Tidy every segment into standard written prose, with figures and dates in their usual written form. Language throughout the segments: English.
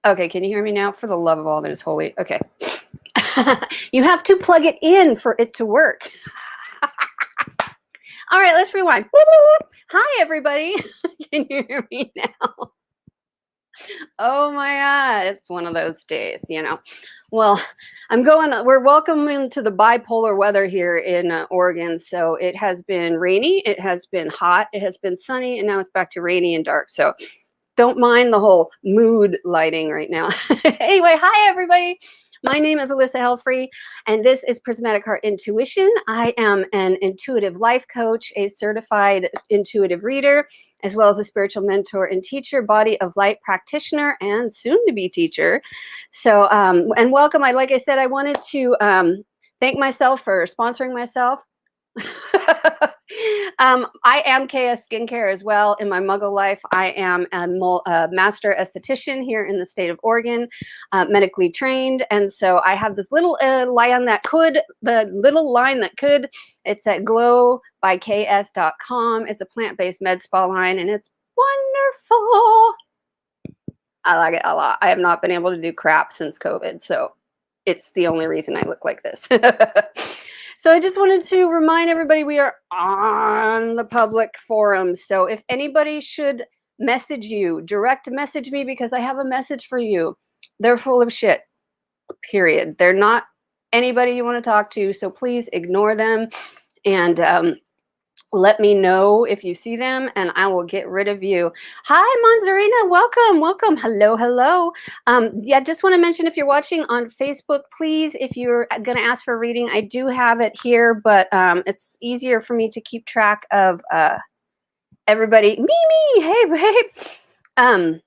Okay, can you hear me now? For the love of all that is holy. Okay. You have to plug it in for it to work. All right, let's rewind. Hi, everybody. Can you hear me now? Oh my God, it's one of those days, you know. Well, we're welcoming to the bipolar weather here in Oregon. So it has been rainy, it has been hot, it has been sunny, and now it's back to rainy and dark. So don't mind the whole mood lighting right now. Anyway, hi, everybody. My name is Elissa Helfrey, and this is Prismatic Heart Intuition. I am an intuitive life coach, a certified intuitive reader, as well as a spiritual mentor and teacher, body of light practitioner, and soon-to-be teacher. So, and welcome. Like I said, I wanted to thank myself for sponsoring myself. I am KS Skincare as well. In my muggle life, I am a master esthetician here in the state of Oregon, medically trained. And so I have this little line that could, it's at glowbyks.com. It's a plant-based med spa line, and it's wonderful. I like it a lot. I have not been able to do crap since COVID, so it's the only reason I look like this. So I just wanted to remind everybody we are on the public forum. So if anybody should message you, direct message me, because I have a message for you. They're full of shit, period. They're not anybody you want to talk to. So please ignore them and let me know if you see them, and I will get rid of you. Hi, Monzarina. Welcome. Hello. Yeah, just want to mention, if you're watching on Facebook, please, if you're going to ask for a reading, I do have it here, but it's easier for me to keep track of everybody. Mimi, hey, babe.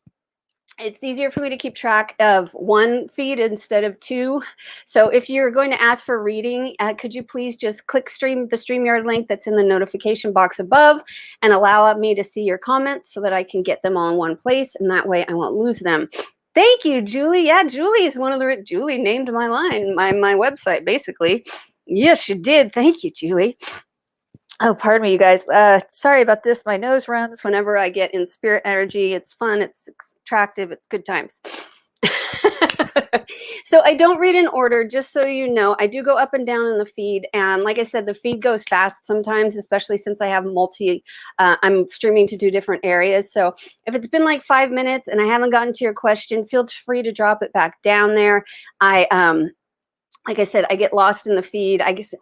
It's easier for me to keep track of one feed instead of two. So if you're going to ask for a reading, could you please just click the StreamYard link that's in the notification box above and allow me to see your comments so that I can get them all in one place, and that way I won't lose them. Thank you, Julie. Yeah, Julie is Julie named my line, my website, basically. Yes, you did. Thank you, Julie. Oh, pardon me, you guys. Sorry about this. My nose runs whenever I get in spirit energy. It's fun. It's attractive. It's good times. So I don't read in order, just so you know. I do go up and down in the feed. And like I said, the feed goes fast sometimes, especially since I have I'm streaming to 2 different areas. So if it's been like 5 minutes and I haven't gotten to your question, feel free to drop it back down there. Like I said, I get lost in the feed. I guess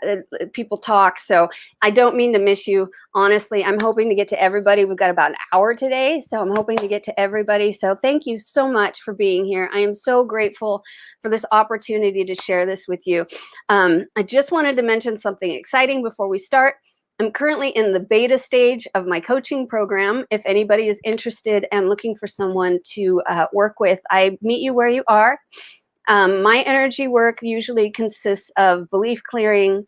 people talk, so I don't mean to miss you. Honestly, I'm hoping to get to everybody. We've got about an hour today, so I'm hoping to get to everybody. So thank you so much for being here. I am so grateful for this opportunity to share this with you. I just wanted to mention something exciting before we start. I'm currently in the beta stage of my coaching program. If anybody is interested and looking for someone to work with, I meet you where you are. My energy work usually consists of belief clearing,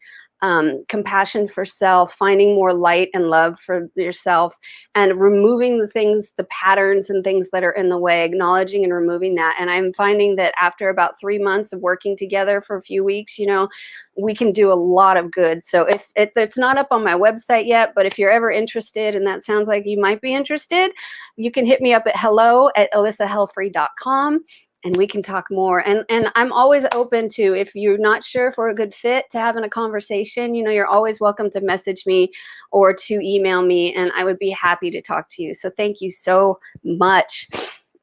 compassion for self, finding more light and love for yourself, and removing the things, the patterns and things that are in the way, acknowledging and removing that. And I'm finding that after about 3 months of working together for a few weeks, you know, we can do a lot of good. So if it's not up on my website yet, but if you're ever interested, and that sounds like you might be interested, you can hit me up at hello@elissahelfrey.com. And we can talk more. And I'm always open to, if you're not sure if we're a good fit to having a conversation, you know, you're always welcome to message me or to email me, and I would be happy to talk to you. So thank you so much.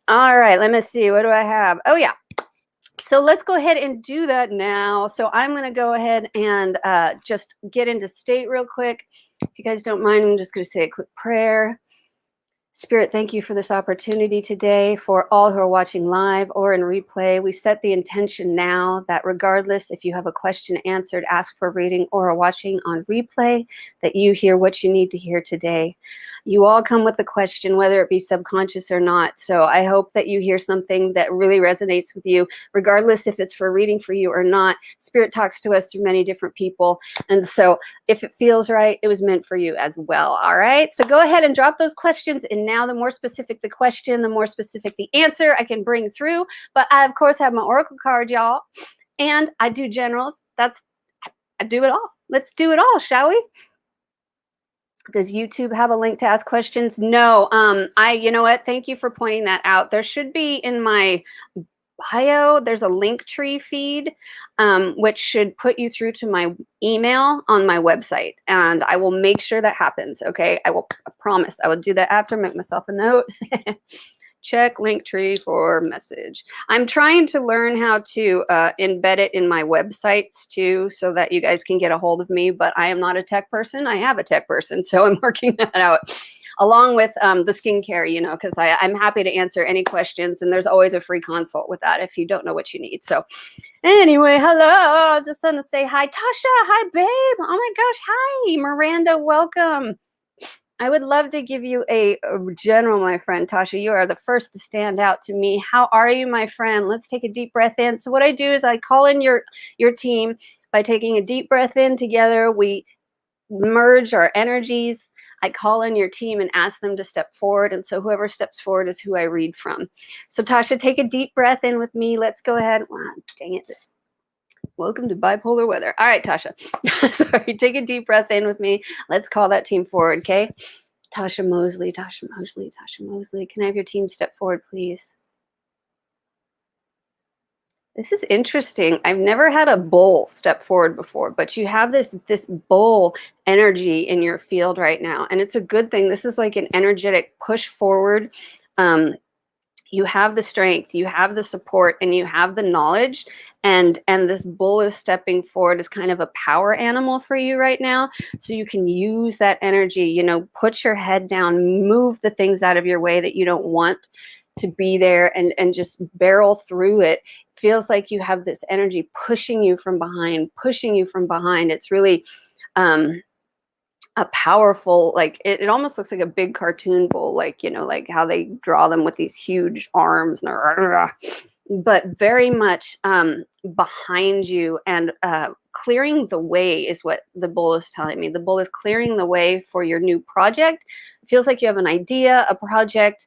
All right, let me see. What do I have? Oh, yeah. So let's go ahead and do that now. So I'm going to go ahead and just get into state real quick. If you guys don't mind, I'm just going to say a quick prayer. Spirit, thank you for this opportunity today. For all who are watching live or in replay, we set the intention now that regardless if you have a question answered, ask for a reading, or are watching on replay, that you hear what you need to hear today. You all come with a question, whether it be subconscious or not. So I hope that you hear something that really resonates with you, regardless if it's for a reading for you or not. Spirit talks to us through many different people. And so if it feels right, it was meant for you as well. All right. So go ahead and drop those questions. And now the more specific the question, the more specific the answer I can bring through. But I, of course, have my oracle card, y'all. And I do generals. I do it all. Let's do it all, shall we? Does YouTube have a link to ask questions? No. You know what? Thank you for pointing that out. There should be in my bio, there's a link tree feed, which should put you through to my email on my website. And I will make sure that happens. Okay. I promise I will do that after, make myself a note. Check Linktree for message. I'm trying to learn how to embed it in my websites too, so that you guys can get a hold of me, but I am not a tech person. I have a tech person, so I'm working that out. Along with the skincare, you know, because I'm happy to answer any questions, and there's always a free consult with that if you don't know what you need. So anyway, hello, just want to say hi. Tasha, hi, babe. Oh my gosh, hi. Miranda, welcome. I would love to give you a general, my friend. Tasha, you are the first to stand out to me. How are you, my friend? Let's take a deep breath in. So what I do is I call in your team by taking a deep breath in together. We merge our energies. I call in your team and ask them to step forward. And so whoever steps forward is who I read from. So Tasha, take a deep breath in with me. Let's go ahead. Wow, dang it. Welcome to bipolar weather. All right, Tasha. Sorry, take a deep breath in with me. Let's call that team forward, okay? Tasha Mosley, Tasha Mosley, Tasha Mosley. Can I have your team step forward, please? This is interesting. I've never had a bull step forward before, but you have this bull energy in your field right now, and it's a good thing. This is like an energetic push forward. You have the strength, you have the support, and you have the knowledge. And this bull is stepping forward as kind of a power animal for you right now. So you can use that energy, you know, put your head down, move the things out of your way that you don't want to be there, and just barrel through it. Feels like you have this energy pushing you from behind, pushing you from behind. It's really a powerful, like it almost looks like a big cartoon bull, like, you know, like how they draw them with these huge arms, but very much behind you, and clearing the way is what the bull is telling me. The bull is clearing the way for your new project. It feels like you have an idea, a project,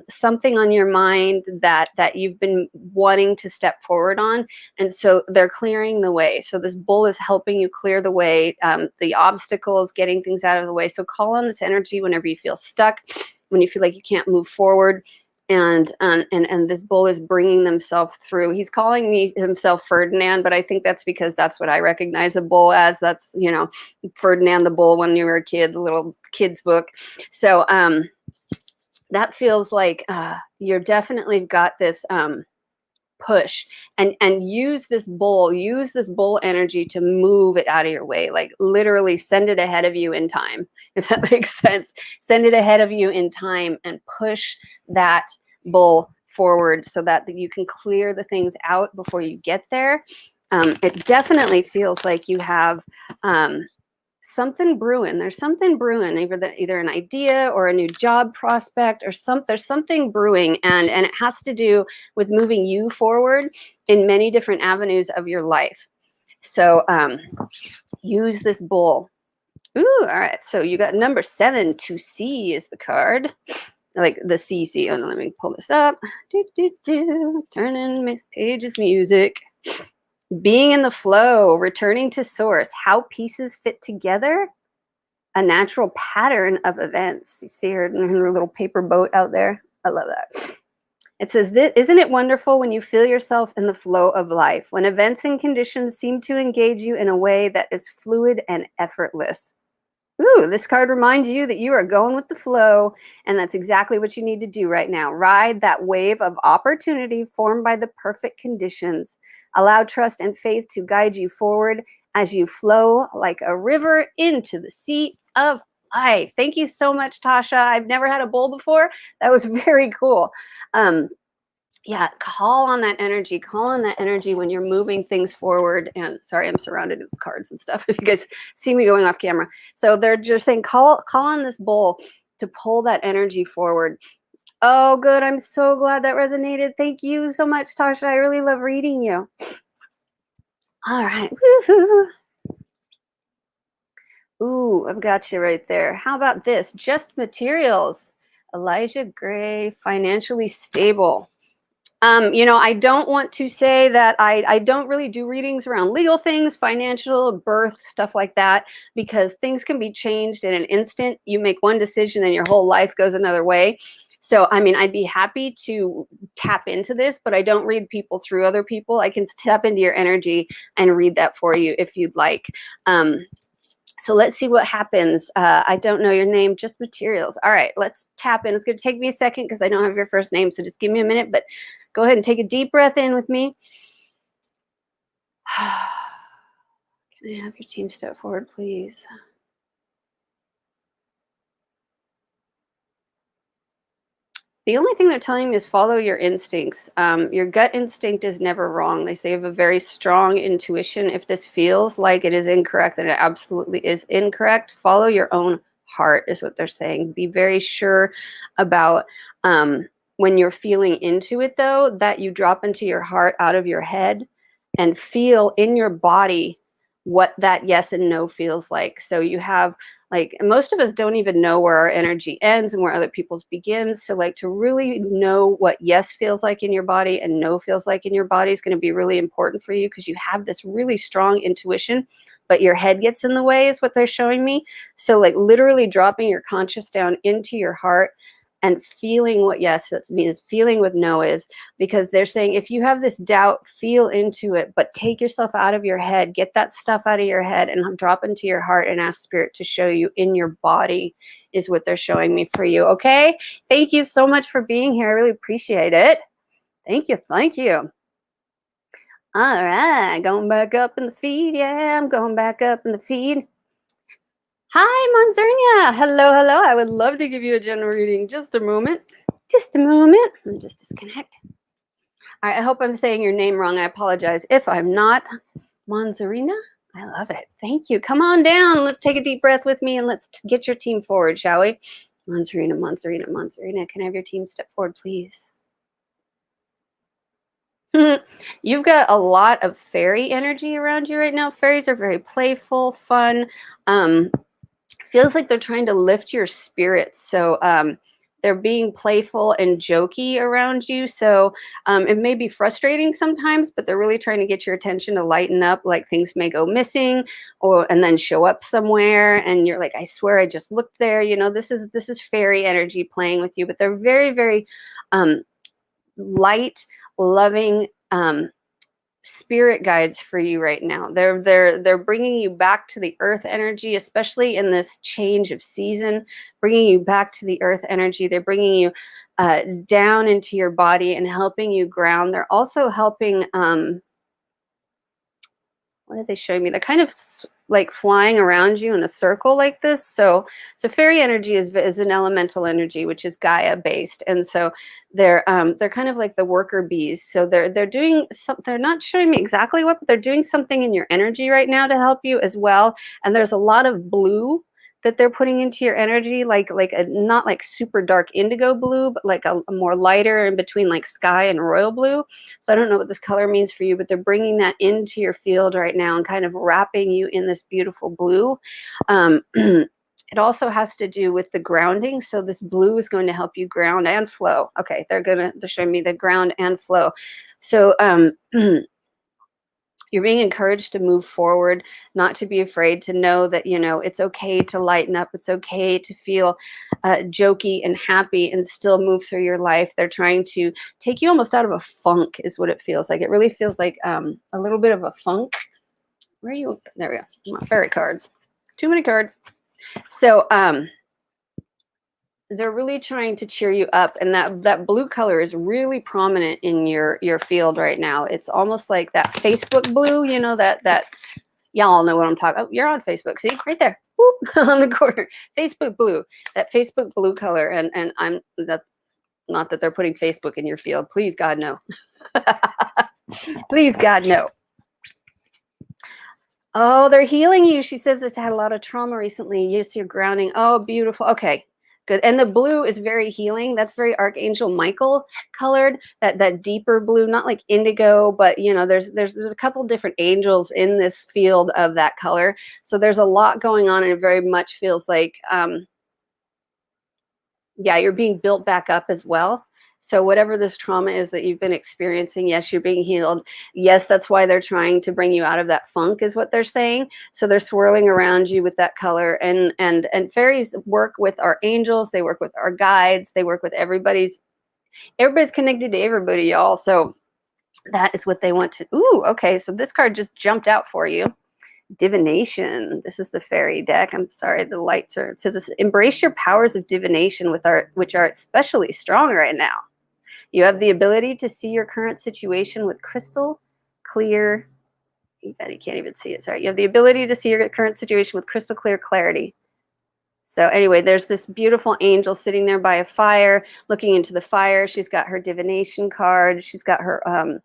something on your mind that you've been wanting to step forward on, and so they're clearing the way. So this bull is helping you clear the way, the obstacles, getting things out of the way. So call on this energy whenever you feel stuck, when you feel like you can't move forward. And this bull is bringing themselves through. He's calling me himself Ferdinand, but I think that's because that's what I recognize a bull as. That's, you know, Ferdinand the bull when you were a kid, the little kid's book. So that feels like you're definitely got this push, and use this bull energy to move it out of your way. Like literally send it ahead of you in time, if that makes sense. Send it ahead of you in time and push that bull forward so that you can clear the things out before you get there. It definitely feels like you have something brewing. There's something brewing, either an idea or a new job prospect, or there's something brewing, and it has to do with moving you forward in many different avenues of your life. So use this bull. Ooh, all right. So you got number 7, to see is the card. Like the CC. Oh no, let me pull this up. Turning pages music. Being in the flow, returning to source, how pieces fit together, a natural pattern of events. You see her in her little paper boat out there. I love that. It says, isn't it wonderful when you feel yourself in the flow of life, when events and conditions seem to engage you in a way that is fluid and effortless? Ooh, this card reminds you that you are going with the flow, and that's exactly what you need to do right now. Ride that wave of opportunity formed by the perfect conditions. Allow trust and faith to guide you forward as you flow like a river into the sea of life. Thank you so much, Tasha. I've never had a bull before. That was very cool. Yeah, call on that energy. Call on that energy when you're moving things forward. And sorry, I'm surrounded with cards and stuff if you guys see me going off camera. So they're just saying, call on this bull to pull that energy forward. Oh, good. I'm so glad that resonated. Thank you so much, Tasha. I really love reading you. All right. Woo-hoo. Ooh, I've got you right there. How about this? Just materials. Elijah Gray, financially stable. You know, I don't want to say that I don't really do readings around legal things, financial, birth, stuff like that, because things can be changed in an instant. You make one decision and your whole life goes another way. So, I mean, I'd be happy to tap into this, but I don't read people through other people. I can tap into your energy and read that for you if you'd like. So let's see what happens. I don't know your name, just materials. All right, let's tap in. It's going to take me a second because I don't have your first name, so just give me a minute, but go ahead and take a deep breath in with me. Can I have your team step forward, please? The only thing they're telling me is follow your instincts. Your gut instinct is never wrong. They say you have a very strong intuition. If this feels like it is incorrect, then it absolutely is incorrect. Follow your own heart is what they're saying. Be very sure about when you're feeling into it, though, that you drop into your heart out of your head and feel in your body what that yes and no feels like. So you have, like, most of us don't even know where our energy ends and where other people's begins. So, like, to really know what yes feels like in your body and no feels like in your body is going to be really important for you, because you have this really strong intuition, but your head gets in the way is what they're showing me. So, like, literally dropping your conscious down into your heart and feeling what yes means, feeling what no is, because they're saying if you have this doubt, feel into it, but take yourself out of your head, get that stuff out of your head and drop into your heart and ask spirit to show you in your body is what they're showing me for you. Okay. Thank you so much for being here. I really appreciate it. Thank you. Thank you. All right. Going back up in the feed. Yeah, I'm going back up in the feed. Hi, Monzernia. Hello, hello. I would love to give you a general reading. Just a moment. Just a moment. Let me just disconnect. All right, I hope I'm saying your name wrong. I apologize if I'm not. Monzerina? I love it. Thank you. Come on down. Let's take a deep breath with me and let's get your team forward, shall we? Monzerina, Monzerina, Monzerina. Can I have your team step forward, please? You've got a lot of fairy energy around you right now. Fairies are very playful, fun. Feels like they're trying to lift your spirits. So they're being playful and jokey around you. So it may be frustrating sometimes, but they're really trying to get your attention to lighten up. Like, things may go missing and then show up somewhere. And you're like, I swear I just looked there. You know, this is fairy energy playing with you, but they're very, very light, loving, spirit guides for you right now. They're bringing you back to the earth energy, especially in this change of season, bringing you back to the earth energy. They're bringing you down into your body and helping you ground. They're also helping, what did they show me? They're kind of like flying around you in a circle like this. So fairy energy is an elemental energy, which is Gaia based, and so they're kind of like the worker bees. So they're doing something. They're not showing me exactly what, but they're doing something in your energy right now to help you as well. And there's a lot of blue that they're putting into your energy, like a not like super dark indigo blue, but like a more lighter in between, like sky and royal blue. So I don't know what this color means for you, but they're bringing that into your field right now and kind of wrapping you in this beautiful blue. It also has to do with the grounding. So this blue is going to help you ground and flow. Okay, they're showing me the ground and flow. So you're being encouraged to move forward, not to be afraid, to know that, you know, it's okay to lighten up. It's okay to feel jokey and happy and still move through your life. They're trying to take you almost out of a funk is what it feels like. It really feels like a little bit of a funk. Where are you? There we go. My fairy cards. Too many cards. So they're really trying to cheer you up, and that blue color is really prominent in your field right now. It's almost like that Facebook blue, you know, that y'all know what I'm talking. Oh, you're on Facebook. See, right there. Whoop, on the corner. Facebook blue. That Facebook blue color, and I'm that not that they're putting Facebook in your field. Please God no. Please God no. Oh, they're healing you. She says it's had a lot of trauma recently. Yes, you're grounding. Oh, beautiful. Okay. Good. And the blue is very healing. That's very Archangel Michael colored, that deeper blue, not like indigo, but you know, there's a couple different angels in this field of that color. So there's a lot going on, and it very much feels like, yeah, you're being built back up as well. So whatever this trauma is that you've been experiencing, yes, you're being healed. Yes, that's why they're trying to bring you out of that funk, is what they're saying. So they're swirling around you with that color. And fairies work with our angels, they work with our guides, they work with everybody's connected to everybody, y'all. So that is what they want to. Ooh, okay. So this card just jumped out for you. Divination. This is the fairy deck. I'm sorry, the lights are. It says, embrace your powers of divination which are especially strong right now. You have the ability to see your current situation with crystal clear. You can't even see it. Sorry. You have the ability to see your current situation with crystal clear clarity. So anyway, there's this beautiful angel sitting there by a fire, looking into the fire. She's got her divination card. She's got her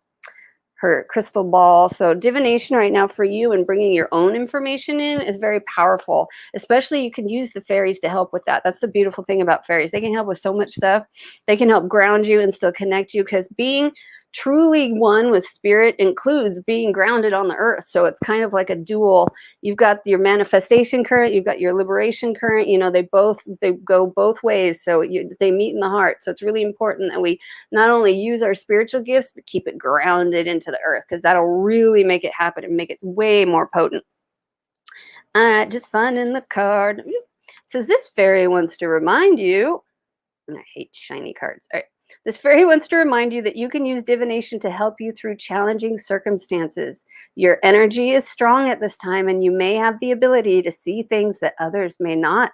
crystal ball. So divination right now for you and bringing your own information in is very powerful. Especially you can use the fairies to help with that. That's the beautiful thing about fairies. They can help with so much stuff. They can help ground you and still connect you, because being truly one with spirit includes being grounded on the earth. So it's kind of like a dual. You've got your manifestation current, you've got your liberation current. You know, they go both ways. So they meet in the heart. So it's really important that we not only use our spiritual gifts, but keep it grounded into the earth, because that'll really make it happen and make it way more potent. All right, just finding the card. It says this fairy wants to remind you, and I hate shiny cards. All right. This fairy wants to remind you that you can use divination to help you through challenging circumstances. Your energy is strong at this time, and you may have the ability to see things that others may not.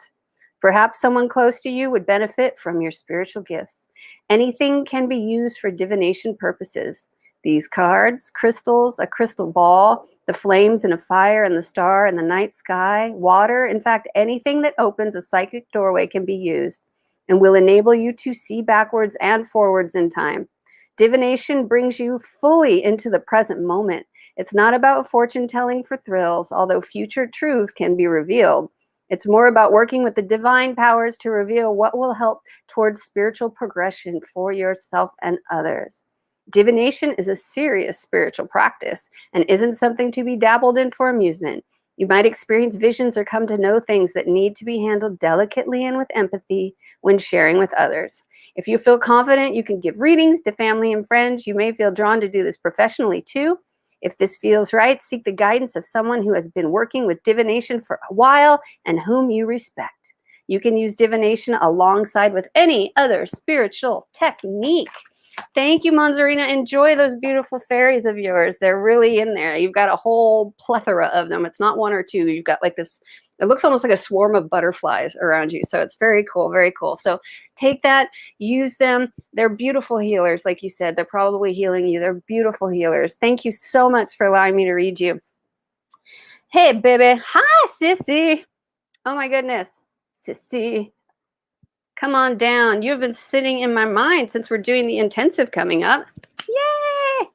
Perhaps someone close to you would benefit from your spiritual gifts. Anything can be used for divination purposes. These cards, crystals, a crystal ball, the flames in a fire, and the star in the night sky, water, in fact, anything that opens a psychic doorway can be used and will enable you to see backwards and forwards in time. Divination brings you fully into the present moment. It's not about fortune telling for thrills, although future truths can be revealed. It's more about working with the divine powers to reveal what will help towards spiritual progression for yourself and others. Divination is a serious spiritual practice and isn't something to be dabbled in for amusement. You might experience visions or come to know things that need to be handled delicately and with empathy when sharing with others. If you feel confident you can give readings to family and friends, you may feel drawn to do this professionally too. If this feels right, seek the guidance of someone who has been working with divination for a while and whom you respect. You can use divination alongside with any other spiritual technique. Thank you, Monzarina. Enjoy those beautiful fairies of yours. They're really in there. You've got a whole plethora of them. It's not one or two. You've got like this, it looks almost like a swarm of butterflies around you. So it's very cool, very cool. So take that, use them. They're beautiful healers. Like you said, they're probably healing you. They're beautiful healers. Thank you so much for allowing me to read you. Hey, baby. Hi, sissy. Oh my goodness. Sissy. Come on down. You've been sitting in my mind since we're doing the intensive coming up. Yay!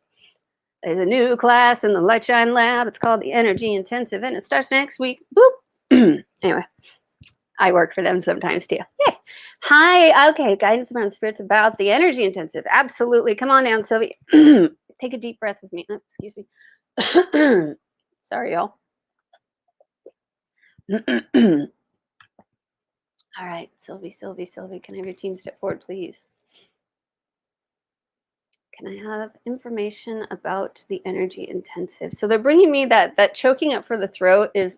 There's a new class in the Lightshine Lab. It's called the Energy Intensive, and it starts next week. Boop. Anyway, I work for them sometimes too. Yay! Hi. Okay, guidance around spirits about the Energy Intensive. Absolutely. Come on down, Sylvie. Take a deep breath with me. Oh, excuse me. Sorry, y'all. All right, Sylvie, can I have your team step forward, please? Can I have information about the Energy Intensive? So they're bringing me that choking up for the throat is,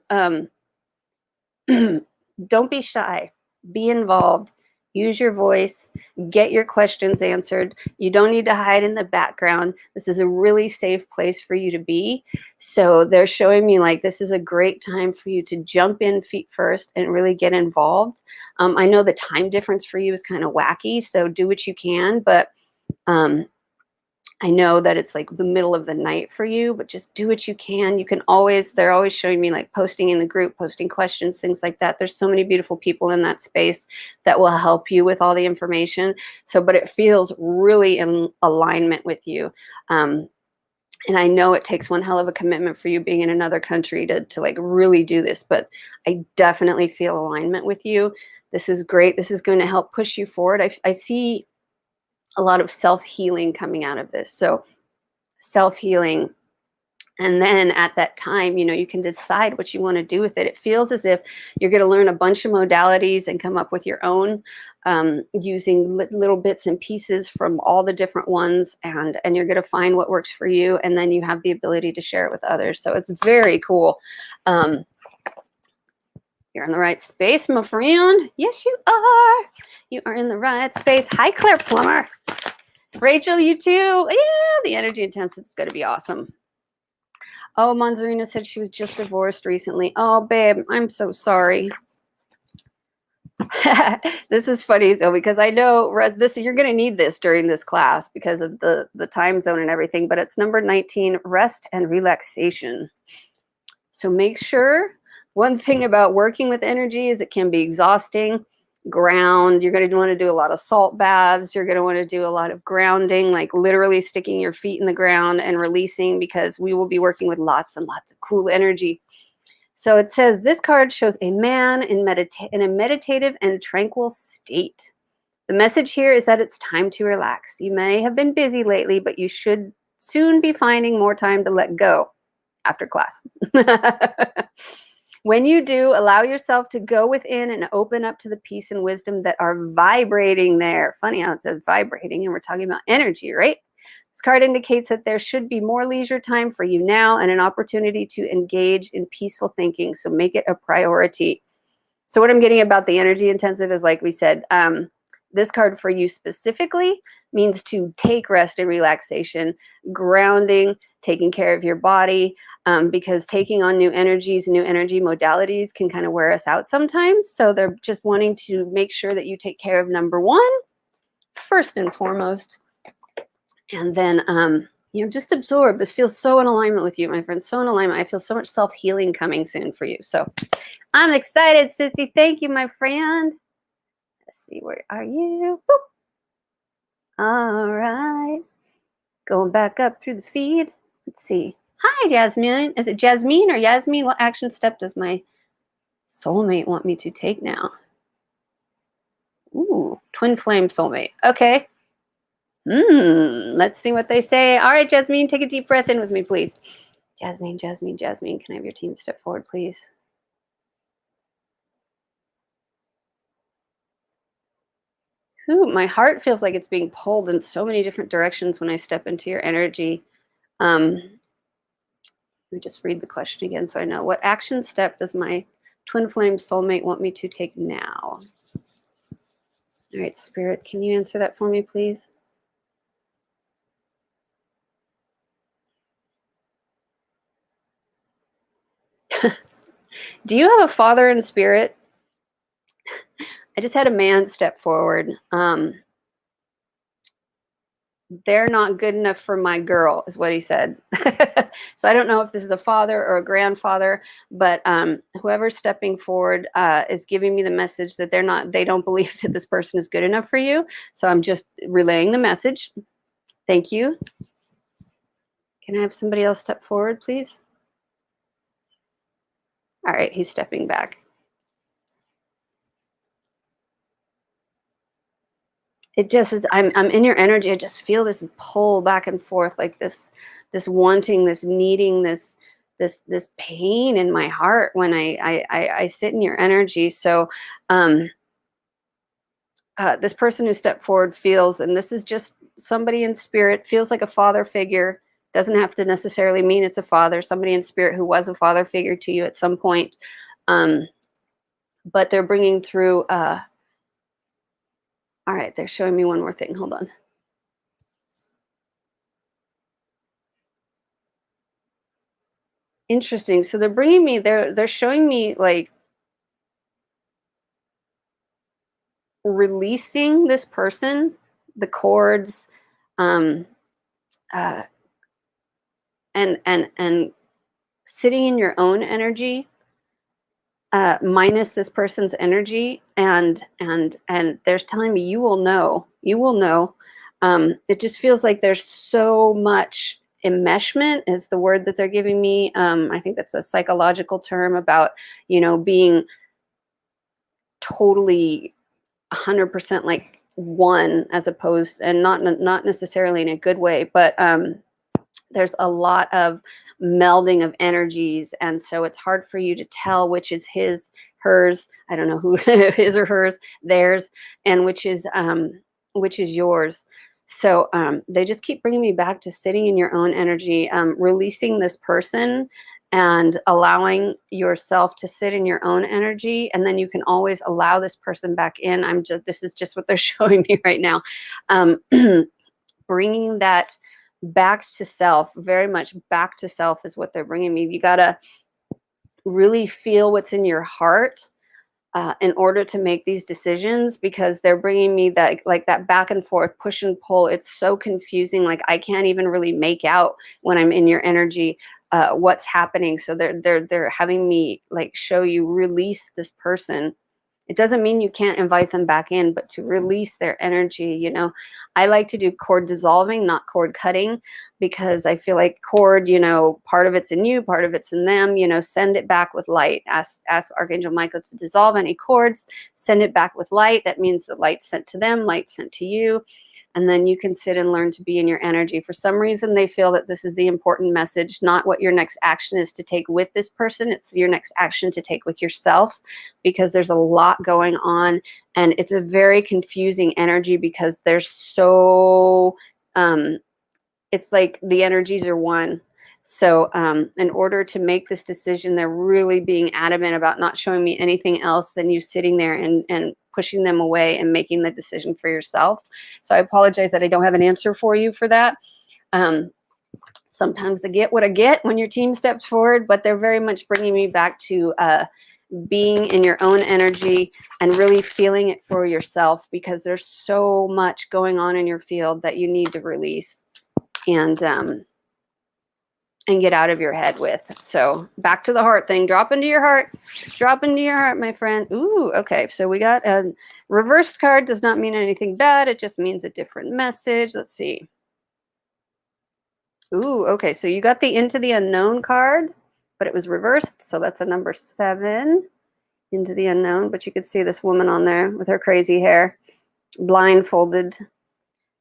don't be shy, be involved, use your voice, get your questions answered. You don't need to hide in the background. This is a really safe place for you to be. So they're showing me like this is a great time for you to jump in feet first and really get involved. I know the time difference for you is kind of wacky, so do what you can, but I know that it's like the middle of the night for you, but just do what you can. You can always, they're always showing me like posting in the group, posting questions, things like that. There's so many beautiful people in that space that will help you with all the information. So, but it feels really in alignment with you. And I know it takes one hell of a commitment for you being in another country to like really do this, but I definitely feel alignment with you. This is great. This is going to help push you forward. I see a lot of self-healing coming out of this. So self-healing. And then at that time, you know, you can decide what you want to do with it. It feels as if you're going to learn a bunch of modalities and come up with your own. using little bits and pieces from all the different ones, and you're going to find what works for you, and then you have the ability to share it with others. So it's very cool. You're in the right space, my friend. Yes, you are. You are in the right space. Hi, Claire Plummer. Rachel, you too. Yeah, the energy intense. It's going to be awesome. Oh, Monzarina said she was just divorced recently. Oh, babe, I'm so sorry. This is funny, so because I know this, you're going to need this during this class because of the time zone and everything. But it's number 19, rest and relaxation. So make sure. One thing about working with energy is it can be exhausting. Ground, you're going to want to do a lot of salt baths. You're going to want to do a lot of grounding, like literally sticking your feet in the ground and releasing, because we will be working with lots and lots of cool energy. So it says this card shows a man in a meditative and tranquil state. The message here is that it's time to relax. You may have been busy lately, but you should soon be finding more time to let go after class. When you do, allow yourself to go within and open up to the peace and wisdom that are vibrating there. Funny how it says vibrating, and we're talking about energy, right? This card indicates that there should be more leisure time for you now and an opportunity to engage in peaceful thinking. So make it a priority. So what I'm getting about the energy intensive is, like we said, this card for you specifically means to take rest and relaxation, grounding, taking care of your body, because taking on new energies, new energy modalities can kind of wear us out sometimes. So they're just wanting to make sure that you take care of number one, first and foremost. And then, just absorb. This feels so in alignment with you, my friend. So in alignment. I feel so much self-healing coming soon for you. So I'm excited, Sissy. Thank you, my friend. Let's see, where are you? Boop. All right. Going back up through the feed. Let's see. Hi, Jasmine. Is it Jasmine or Yasmin? What action step does my soulmate want me to take now? Ooh, twin flame soulmate. Okay. Let's see what they say. All right, Jasmine, take a deep breath in with me, please. Jasmine, Jasmine, Jasmine. Can I have your team step forward, please? Ooh, my heart feels like it's being pulled in so many different directions when I step into your energy. Let me just read the question again so I know. What action step does my twin flame soulmate want me to take now? All right, Spirit, can you answer that for me, please? Do you have a father in spirit? I just had a man step forward. They're not good enough for my girl, is what he said. So I don't know if this is a father or a grandfather, but whoever's stepping forward is giving me the message that they don't believe that this person is good enough for you. So I'm just relaying the message. Thank you. Can I have somebody else step forward, please? All right, he's stepping back. It just is, I'm in your energy. I just feel this pull back and forth, like this wanting, this needing, this pain in my heart when I sit in your energy. So this person who stepped forward feels, and this is just somebody in spirit, feels like a father figure. Doesn't have to necessarily mean it's a father, somebody in spirit who was a father figure to you at some point. But they're bringing through, all right, they're showing me one more thing. Hold on. Interesting. So they're bringing me, they're showing me like releasing this person, the cords, and sitting in your own energy, minus this person's energy, and they're telling me you will know. It just feels like there's so much enmeshment is the word that they're giving me. I think that's a psychological term about, being totally 100% like one, as opposed, and not necessarily in a good way, but there's a lot of melding of energies, and so it's hard for you to tell which is hers. I don't know who his or hers, theirs, and which is yours. So they just keep bringing me back to sitting in your own energy, releasing this person and allowing yourself to sit in your own energy. And then you can always allow this person back in. This is just what they're showing me right now. Bringing that back to self, very much back to self is what they're bringing me. You got to really feel what's in your heart in order to make these decisions, because they're bringing me that, like, that back and forth, push and pull. It's so confusing. Like, I can't even really make out when I'm in your energy what's happening. So they're having me like show you, release this person. It doesn't mean you can't invite them back in, but to release their energy. You know, I like to do cord dissolving, not cord cutting, because I feel like cord, you know, part of it's in you, part of it's in them. You know, send it back with light. Ask Archangel Michael to dissolve any cords, send it back with light. That means the light sent to them, light sent to you. And then you can sit and learn to be in your energy. For some reason, they feel that this is the important message, not what your next action is to take with this person. It's your next action to take with yourself, because there's a lot going on. And it's a very confusing energy, because there's so, it's like the energies are one. So in order to make this decision, they're really being adamant about not showing me anything else than you sitting there and pushing them away and making the decision for yourself. So I apologize that I don't have an answer for you for that. Sometimes I get what I get when your team steps forward, but they're very much bringing me back to being in your own energy and really feeling it for yourself, because there's so much going on in your field that you need to release and get out of your head with. So back to the heart thing. Drop into your heart. Drop into your heart, my friend. Ooh, okay. So we got a reversed card. Does not mean anything bad. It just means a different message. Let's see. Ooh, okay. So you got the Into the Unknown card, but it was reversed. So that's a number 7, Into the Unknown. But you could see this woman on there with her crazy hair, blindfolded.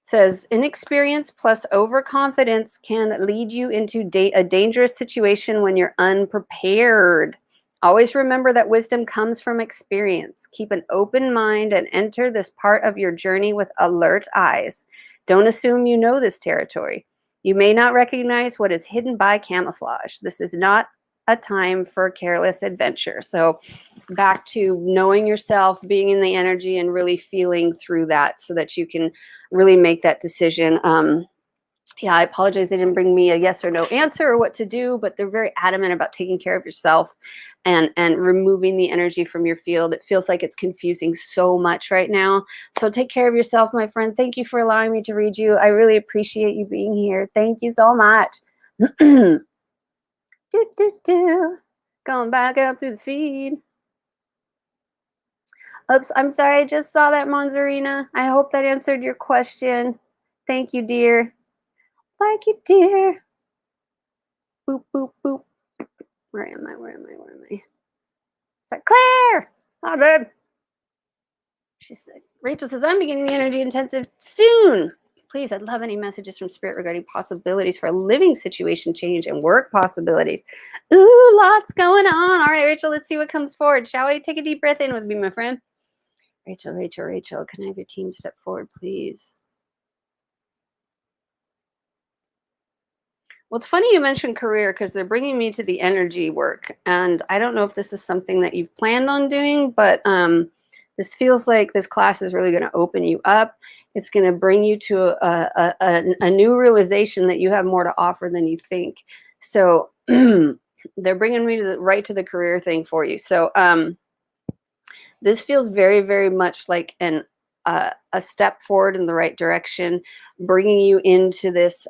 Says, inexperience plus overconfidence can lead you into a dangerous situation when you're unprepared. Always remember that wisdom comes from experience. Keep an open mind and enter this part of your journey with alert eyes. Don't assume you know this territory. You may not recognize what is hidden by camouflage. This is not a time for careless adventure. So back to knowing yourself, being in the energy, and really feeling through that so that you can really make that decision. Yeah, I apologize they didn't bring me a yes or no answer or what to do, but they're very adamant about taking care of yourself and removing the energy from your field. It feels like it's confusing so much right now. So take care of yourself, my friend. Thank you for allowing me to read you. I really appreciate you being here. Thank you so much. Going back up through the feed. Oops, I'm sorry. I just saw that, Monzarina. I hope that answered your question. Thank you, dear. Thank you, dear. Boop, boop, boop. Where am I? Where am I? Where am I? It's like, Claire! Hi, babe. She said, Rachel says, I'm beginning the energy intensive soon. Please, I'd love any messages from Spirit regarding possibilities for a living situation change and work possibilities. Ooh, lots going on. All right, Rachel, let's see what comes forward. Shall we? Take a deep breath in with me, my friend. Rachel, Rachel, Rachel, can I have your team step forward, please? Well, it's funny you mentioned career, because they're bringing me to the energy work. And I don't know if this is something that you've planned on doing, but this feels like this class is really going to open you up. It's going to bring you to a new realization that you have more to offer than you think. So they're bringing me right to the career thing for you. So this feels very, very much like a step forward in the right direction, bringing you into this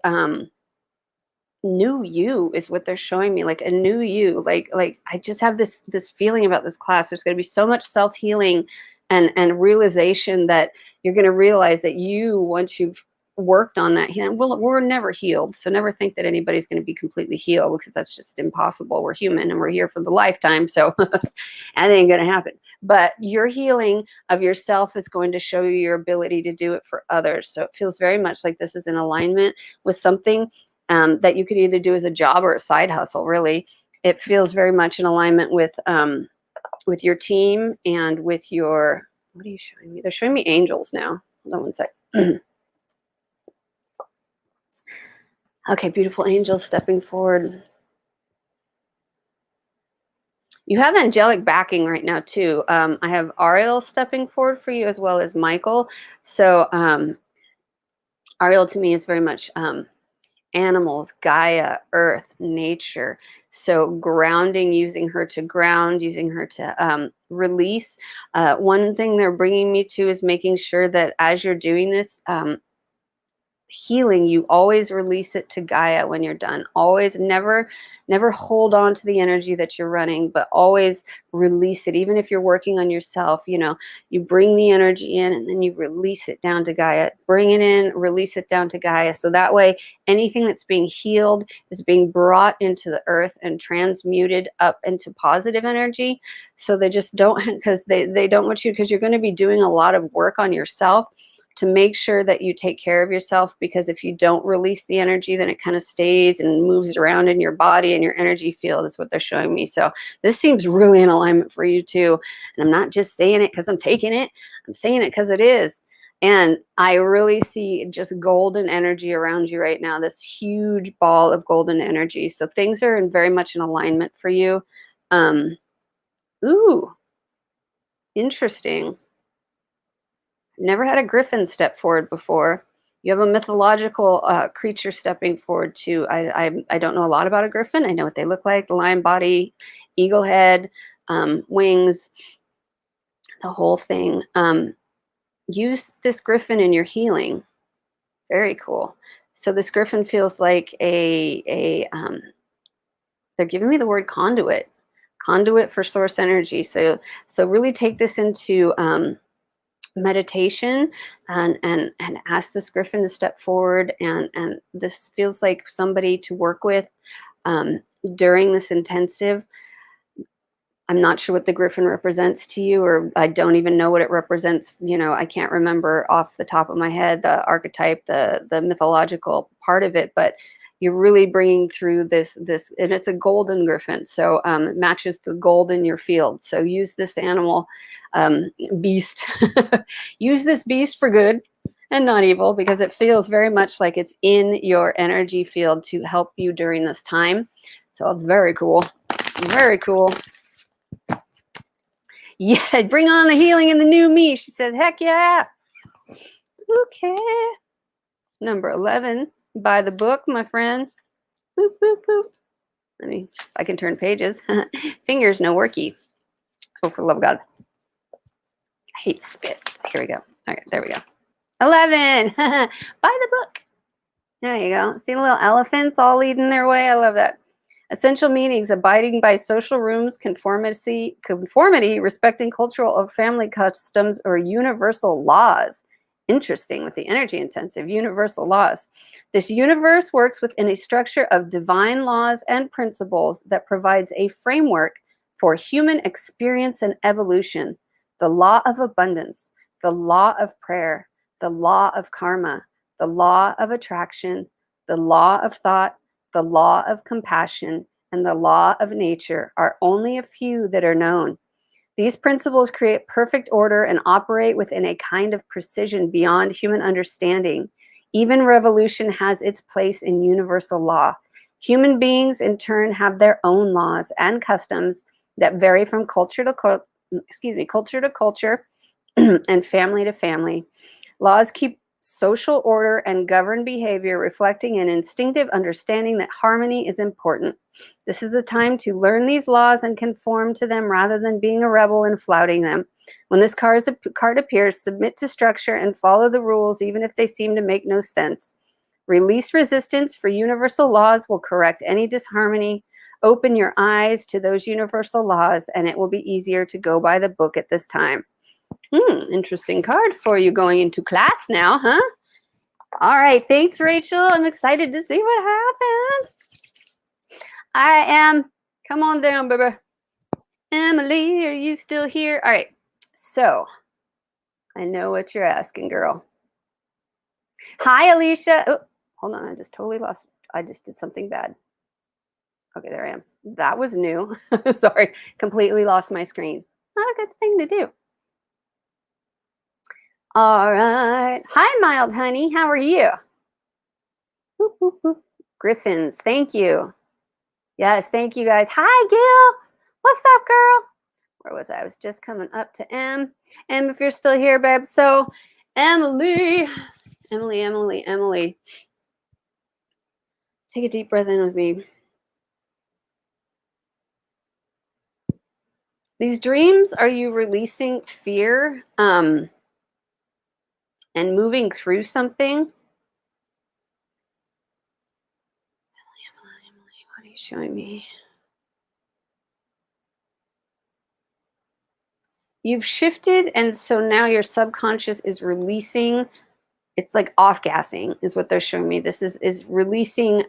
new you is what they're showing me, like a new you. Like I just have this feeling about this class. There's going to be so much self-healing and realization that you're going to realize that you, once you've worked on that, well, we're never healed. So never think that anybody's going to be completely healed, because that's just impossible. We're human and we're here for the lifetime. So that ain't going to happen. But your healing of yourself is going to show you your ability to do it for others. So it feels very much like this is in alignment with something that you could either do as a job or a side hustle, really. It feels very much in alignment with with your team and with your, what are you showing me? They're showing me angels now. Hold on one sec. Okay, beautiful angels stepping forward. You have angelic backing right now too. I have Ariel stepping forward for you as well as Michael. So Ariel to me is very much animals, Gaia, earth, nature. So grounding, using her to ground, using her to release. One thing they're bringing me to is making sure that as you're doing this, healing, you always release it to Gaia when you're done. Always, never hold on to the energy that you're running, but always release it. Even if you're working on yourself, you know, you bring the energy in and then you release it down to Gaia. Bring it in, release it down to Gaia. So that way, anything that's being healed is being brought into the earth and transmuted up into positive energy. So they just don't, because they don't want you, because you're going to be doing a lot of work on yourself to make sure that you take care of yourself, because if you don't release the energy, then it kind of stays and moves around in your body and your energy field is what they're showing me. So this seems really in alignment for you too. And I'm not just saying it because I'm taking it. I'm saying it because it is. And I really see just golden energy around you right now, this huge ball of golden energy. So things are very much in alignment for you. Ooh, interesting. Never had a griffin step forward before. You have a mythological creature stepping forward too. I don't know a lot about a griffin. I know what they look like: lion body, eagle head, wings, the whole thing. Use this griffin in your healing. Very cool. So this griffin feels like they're giving me the word conduit for source energy. So really take this into meditation and ask this griffin to step forward, and this feels like somebody to work with during this intensive. I'm not sure what the griffin represents to you, or I don't even know what it represents. You know, I can't remember off the top of my head the archetype, the mythological part of it, but you're really bringing through this, and it's a golden griffin. So it matches the gold in your field. So use this animal, beast, use this beast for good and not evil, because it feels very much like it's in your energy field to help you during this time. So it's very cool. Very cool. Yeah, bring on the healing and the new me. She says, heck yeah. Okay. Number 11. Buy the book, my friend. Boop, boop, boop. I mean, I can turn pages. Fingers no worky. Oh, for the love of God. I hate spit. Here we go. All right, there we go. 11. Buy the book. There you go. See the little elephants all leading their way? I love that. Essential meanings: abiding by social rules, conformity, respecting cultural or family customs, or universal laws. Interesting, with the energy intensive, universal laws. This universe works within a structure of divine laws and principles that provides a framework for human experience and evolution. The law of abundance, the law of prayer, the law of karma, the law of attraction, the law of thought, the law of compassion, and the law of nature are only a few that are known. These principles create perfect order and operate within a kind of precision beyond human understanding. Even revolution has its place in universal law. Human beings, in turn, have their own laws and customs that vary from culture to culture and family to family. Laws keep social order and govern behavior, reflecting an instinctive understanding that harmony is important. This is the time to learn these laws and conform to them rather than being a rebel and flouting them. When this card appears, submit to structure and follow the rules, even if they seem to make no sense. Release resistance, for universal laws will correct any disharmony. Open your eyes to those universal laws, and it will be easier to go by the book at this time. Interesting card for you going into class now, huh? All right, thanks, Rachel. I'm excited to see what happens. I am. Come on down, baby. Emily, are you still here? All right, so I know what you're asking, girl. Hi, Alicia. Oh, hold on, I just totally lost. I just did something bad. Okay, there I am. That was new. Sorry, completely lost my screen. Not a good thing to do. All right. Hi, Mild Honey. How are you? Whoop, whoop, whoop. Griffins. Thank you. Yes, thank you guys. Hi, Gil. What's up, girl? Where was I? I was just coming up to M. M, if you're still here, babe. So, Emily. Emily. Take a deep breath in with me. These dreams, are you releasing fear and moving through something? Emily, what are you showing me? You've shifted, and so now your subconscious is releasing. It's like off-gassing is what they're showing me. This is releasing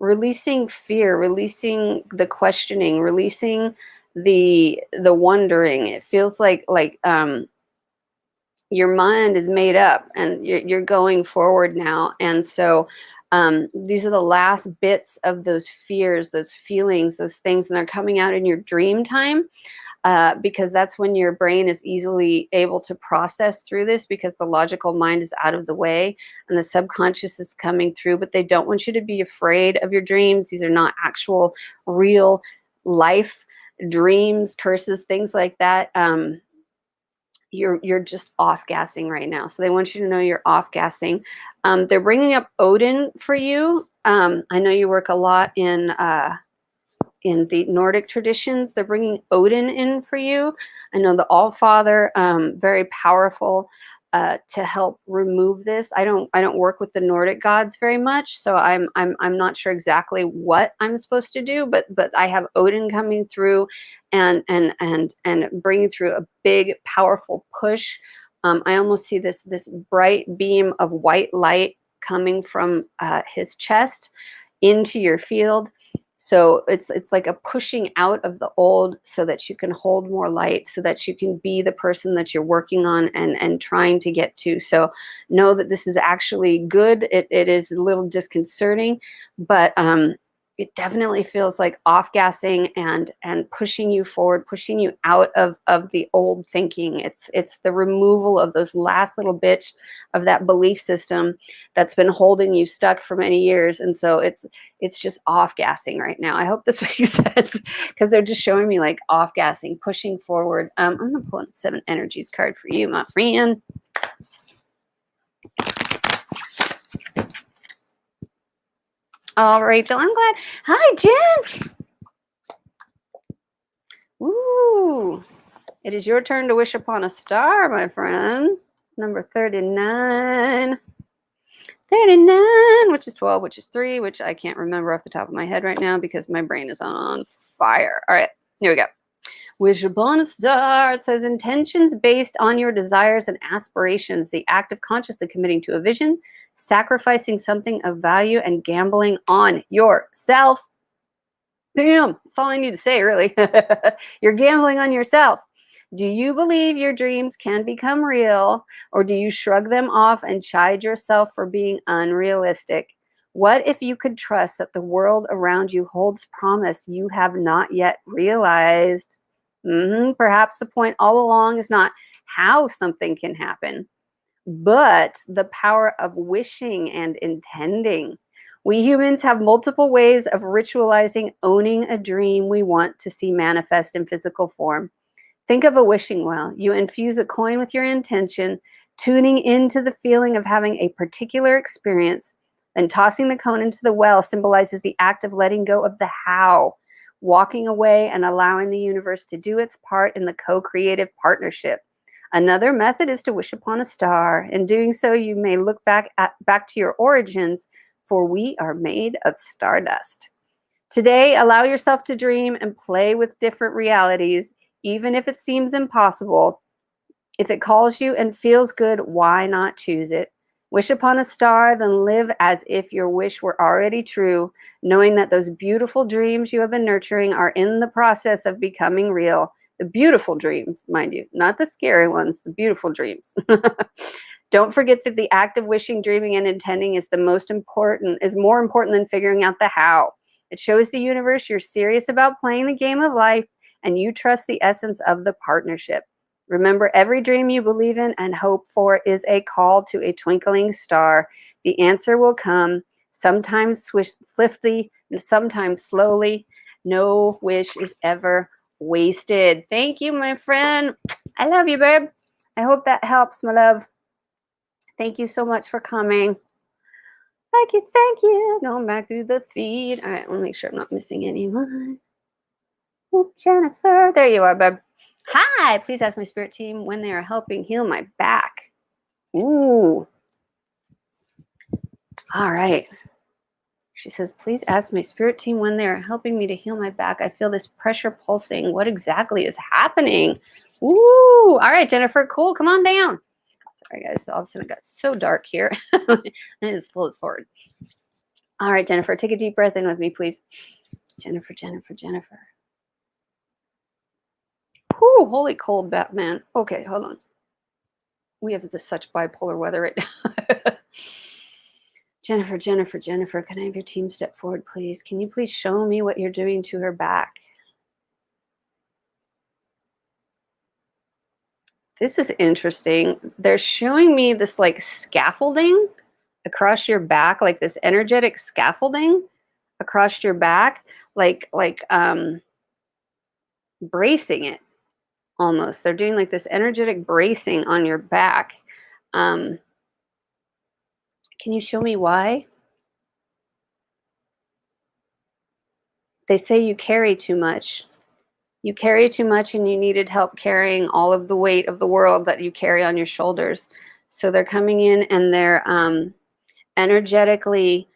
releasing fear, releasing the questioning, releasing the wondering. It feels like your mind is made up and you're going forward now. And so these are the last bits of those fears, those feelings, those things, and they're coming out in your dream time. Because that's when your brain is easily able to process through this, because the logical mind is out of the way and the subconscious is coming through. But they don't want you to be afraid of your dreams. These are not actual real life dreams, curses, things like that. You're just off gassing right now. So they want you to know you're off gassing. They're bringing up Odin for you. I know you work a lot in the Nordic traditions. They're bringing Odin in for you. I know the All-Father, very powerful to help remove this. I don't work with the Nordic gods very much, so I'm not sure exactly what I'm supposed to do, but I have Odin coming through and bringing through a big, powerful push. I almost see this bright beam of white light coming from his chest into your field. So it's like a pushing out of the old so that you can hold more light, so that you can be the person that you're working on and trying to get to. So know that this is actually good. It is a little disconcerting, but it definitely feels like off-gassing and pushing you forward, pushing you out of the old thinking. It's the removal of those last little bits of that belief system that's been holding you stuck for many years. And so it's just off-gassing right now. I hope this makes sense, because they're just showing me like off-gassing, pushing forward. I'm gonna pull a 7 energies card for you, my friend. All right, Bill, I'm glad. Hi, Jen. Ooh, it is your turn to wish upon a star, my friend. Number 39. 39, which is 12, which is 3, which I can't remember off the top of my head right now because my brain is on fire. All right, here we go. Wish upon a star. It says intentions based on your desires and aspirations, the act of consciously committing to a vision, sacrificing something of value, and gambling on yourself. Damn, that's all I need to say, really. You're gambling on yourself. Do you believe your dreams can become real, or do you shrug them off and chide yourself for being unrealistic? What if you could trust that the world around you holds promise you have not yet realized? Perhaps the point all along is not how something can happen, but the power of wishing and intending. We humans have multiple ways of ritualizing owning a dream we want to see manifest in physical form. Think of a wishing well. You infuse a coin with your intention, tuning into the feeling of having a particular experience, and tossing the coin into the well symbolizes the act of letting go of the how, walking away and allowing the universe to do its part in the co-creative partnership. Another method is to wish upon a star. In doing so, you may look back to your origins, for we are made of stardust. Today, allow yourself to dream and play with different realities, even if it seems impossible. If it calls you and feels good, why not choose it? Wish upon a star, then live as if your wish were already true, knowing that those beautiful dreams you have been nurturing are in the process of becoming real. The beautiful dreams, mind you, not the scary ones, the beautiful dreams. Don't forget that the act of wishing, dreaming, and intending is more important than figuring out the how. It shows the universe you're serious about playing the game of life and you trust the essence of the partnership. Remember, every dream you believe in and hope for is a call to a twinkling star. The answer will come, sometimes swiftly, sometimes slowly. No wish is ever wasted. Thank you, my friend. I love you, babe. I hope that helps, my love. Thank you so much for coming. Thank you, thank you. Going back through the feed. All right, I want to make sure I'm not missing anyone. Oh, Jennifer. There you are, babe. Hi, please ask my spirit team when they are helping heal my back. Ooh. All right. She says, please ask my spirit team when they are helping me to heal my back. I feel this pressure pulsing. What exactly is happening? Ooh. All right, Jennifer. Cool. Come on down. Sorry, guys. All of a sudden it got so dark here. I need to pull this forward. All right, Jennifer. Take a deep breath in with me, please. Jennifer, Jennifer, Jennifer. Whew, holy cold, Batman. Okay, hold on. We have such bipolar weather right now. Jennifer, Jennifer, Jennifer, can I have your team step forward, please? Can you please show me what you're doing to her back? This is interesting. They're showing me this like scaffolding across your back, like this energetic scaffolding across your back, like bracing it. Almost. They're doing like this energetic bracing on your back. Can you show me why? They say you carry too much. You carry too much and you needed help carrying all of the weight of the world that you carry on your shoulders. So they're coming in and they're energetically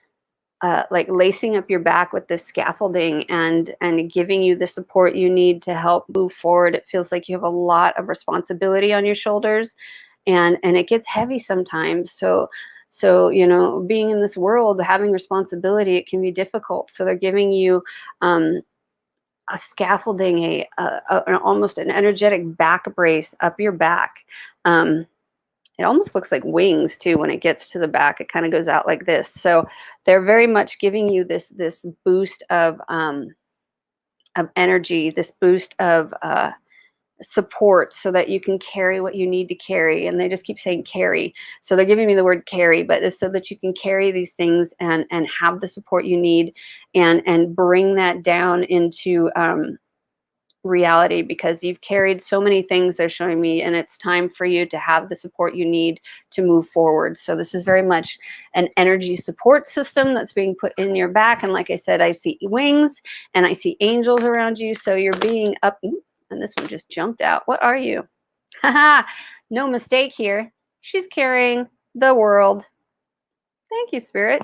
like lacing up your back with this scaffolding and giving you the support you need to help move forward. It feels like you have a lot of responsibility on your shoulders, and it gets heavy sometimes. So you know, being in this world, having responsibility, it can be difficult. So they're giving you a scaffolding, almost an energetic back brace up your back. It almost looks like wings too when it gets to the back. It kind of goes out like this. So they're very much giving you this boost of energy, this boost of support, so that you can carry what you need to carry. And they just keep saying carry. So they're giving me the word carry, but it's so that you can carry these things and have the support you need and bring that down into reality, because you've carried so many things, they're showing me, and it's time for you to have the support you need to move forward. So this is very much an energy support system that's being put in your back. And like I said, I see wings and I see angels around you. So you're being up, and this one just jumped out. What are you? Haha, no mistake here. She's carrying the world. Thank you, Spirit.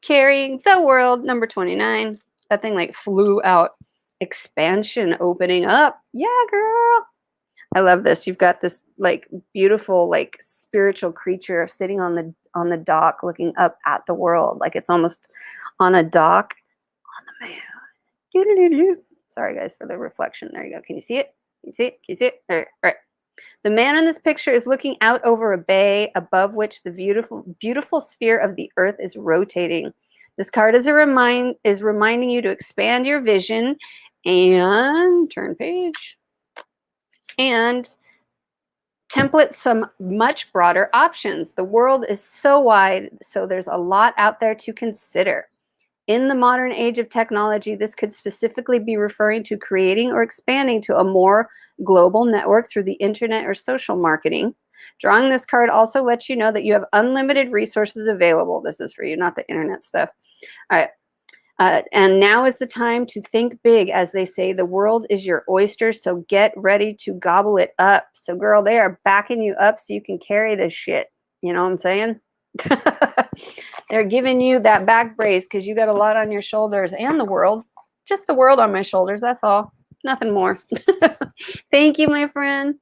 Carrying the world, number 29. That thing like flew out. Expansion opening up. Yeah, girl. I love this. You've got this like beautiful like spiritual creature sitting on the dock looking up at the world, like it's almost on a dock on the moon. Doo-doo-doo-doo. Sorry guys for the reflection. There you go. Can you see it? Can you see it? Can you see it? All right. The man in this picture is looking out over a bay above which the beautiful sphere of the earth is rotating. This card is reminding you to expand your vision and turn page and template some much broader options. The world is so wide, so there's a lot out there to consider. In the modern age of technology, this could specifically be referring to creating or expanding to a more global network through the internet or social marketing. Drawing this card also lets you know that you have unlimited resources available. This is for you, not the internet stuff. All right. And now is the time to think big. As they say, the world is your oyster, so get ready to gobble it up. So girl, they are backing you up so you can carry this shit. You know what I'm saying? They're giving you that back brace because you got a lot on your shoulders, and the world. Just the world on my shoulders, that's all. Nothing more. Thank you, my friend.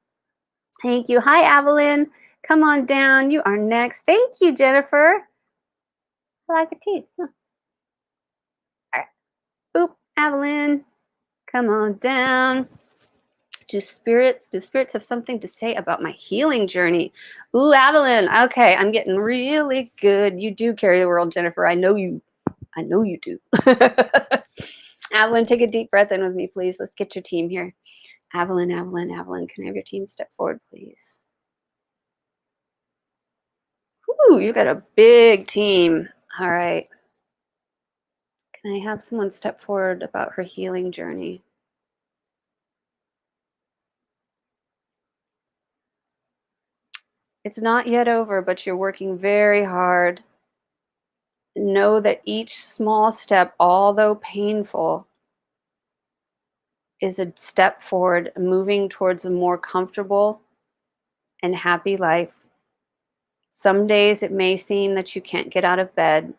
Thank you. Hi, Evelyn. Come on down. You are next. Thank you, Jennifer. I like your teeth. Huh. Boop, Evelyn, come on down. Do spirits have something to say about my healing journey? Ooh, Evelyn, okay, I'm getting really good. You do carry the world, Jennifer. I know you do. Evelyn, take a deep breath in with me, please. Let's get your team here. Evelyn, Evelyn, Evelyn, can I have your team step forward, please? Ooh, you got a big team. All right. Can I have someone step forward about her healing journey? It's not yet over, but you're working very hard. Know that each small step, although painful, is a step forward, moving towards a more comfortable and happy life. Some days it may seem that you can't get out of bed.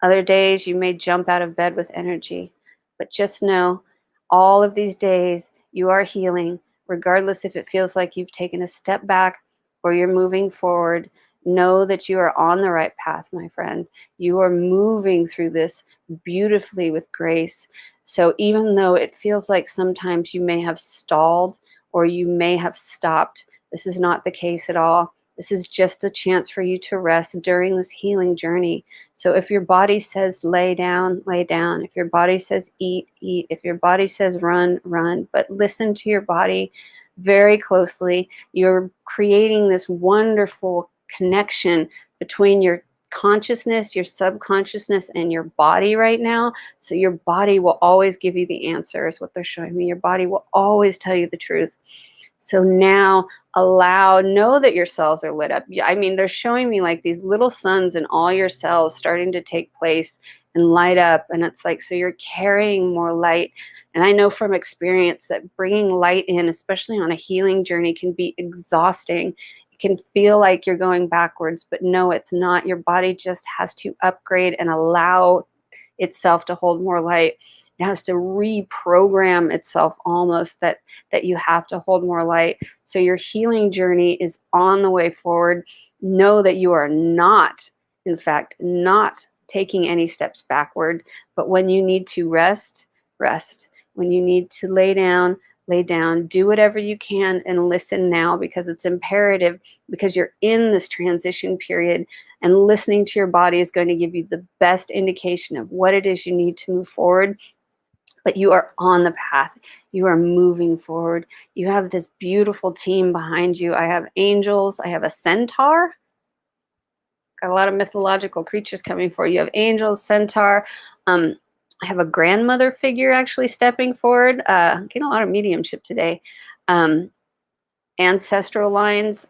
Other days you may jump out of bed with energy. But just know, all of these days you are healing, regardless if it feels like you've taken a step back or you're moving forward. Know that you are on the right path, my friend. You are moving through this beautifully with grace. So even though it feels like sometimes you may have stalled or you may have stopped, this is not the case at all. This is just a chance for you to rest during this healing journey. So if your body says lay down, lay down. If your body says eat, eat. If your body says run, run. But listen to your body very closely. You're creating this wonderful connection between your consciousness, your subconsciousness, and your body right now. So your body will always give you the answers, what they're showing me. Your body will always tell you the truth. So now know that your cells are lit up. I mean, they're showing me like these little suns in all your cells starting to take place and light up. And it's like, so you're carrying more light. And I know from experience that bringing light in, especially on a healing journey, can be exhausting. It can feel like you're going backwards, but no, it's not. Your body just has to upgrade and allow itself to hold more light. It has to reprogram itself almost that you have to hold more light. So your healing journey is on the way forward. Know that you are not, in fact, not taking any steps backward. But when you need to rest, rest. When you need to lay down, lay down. Do whatever you can and listen now, because it's imperative, because you're in this transition period. And listening to your body is going to give you the best indication of what it is you need to move forward. But you are on the path. You are moving forward. You have this beautiful team behind you. I have angels. I have a centaur. Got a lot of mythological creatures coming for you. You have angels, centaur. I have a grandmother figure actually stepping forward. Getting a lot of mediumship today. Ancestral lines.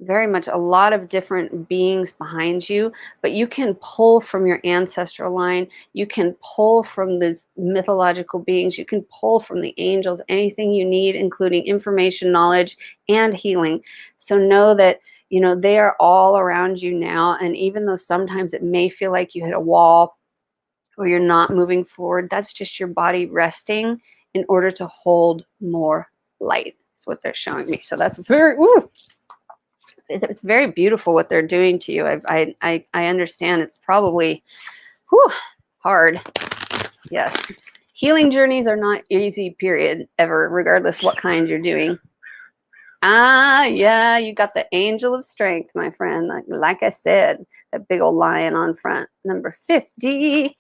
Very much a lot of different beings behind you, but you can pull from your ancestral line. You can pull from the mythological beings. You can pull from the angels, anything you need, including information, knowledge, and healing. So know that, they are all around you now. And even though sometimes it may feel like you hit a wall or you're not moving forward, that's just your body resting in order to hold more light. That's what they're showing me. So that's it's very beautiful what they're doing to you. I understand it's probably hard. Yes. Healing journeys are not easy, period, ever, regardless what kind you're doing. Yeah, you got the angel of strength, my friend. Like I said, that big old lion on front. Number 50.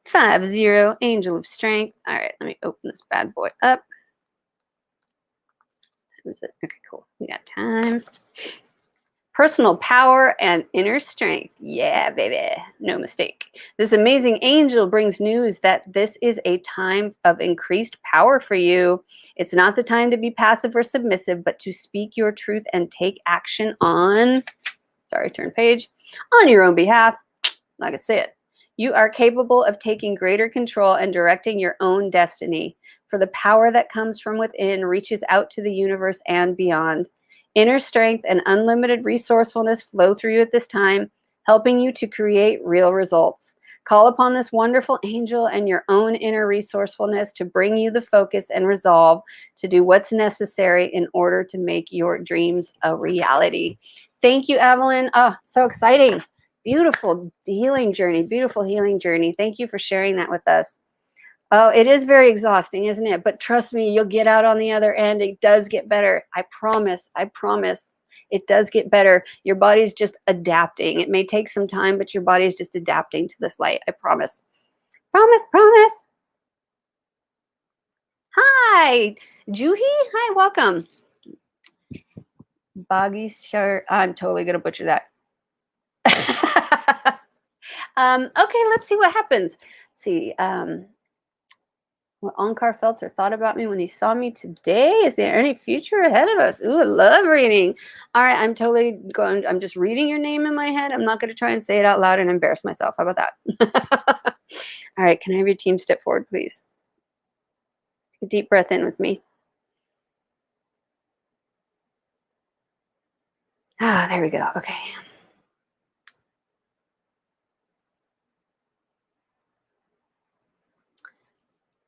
50, angel of strength. All right, let me open this bad boy up. Okay, cool. We got time. Personal power and inner strength. Yeah, baby. No mistake. This amazing angel brings news that this is a time of increased power for you. It's not the time to be passive or submissive, but to speak your truth and take action on, turn page, on your own behalf. Like I said, you are capable of taking greater control and directing your own destiny. For the power that comes from within reaches out to the universe and beyond. Inner strength and unlimited resourcefulness flow through you at this time, helping you to create real results. Call upon this wonderful angel and your own inner resourcefulness to bring you the focus and resolve to do what's necessary in order to make your dreams a reality. Thank you, Evelyn. Oh, so exciting. Beautiful healing journey. Beautiful healing journey. Thank you for sharing that with us. Oh, it is very exhausting, isn't it? But trust me, you'll get out on the other end. It does get better. I promise. I promise. It does get better. Your body's just adapting. It may take some time, but your body's just adapting to this light. I promise. Promise, promise. Hi, Juhi. Hi, welcome. Boggy shirt. I'm totally going to butcher that. Okay, let's see what happens. Let's see. What Onkar felt or thought about me when he saw me today? Is there any future ahead of us? Ooh, I love reading. All right, I'm just reading your name in my head. I'm not going to try and say it out loud and embarrass myself. How about that? All right, can I have your team step forward, please? A deep breath in with me. Ah, there we go. Okay.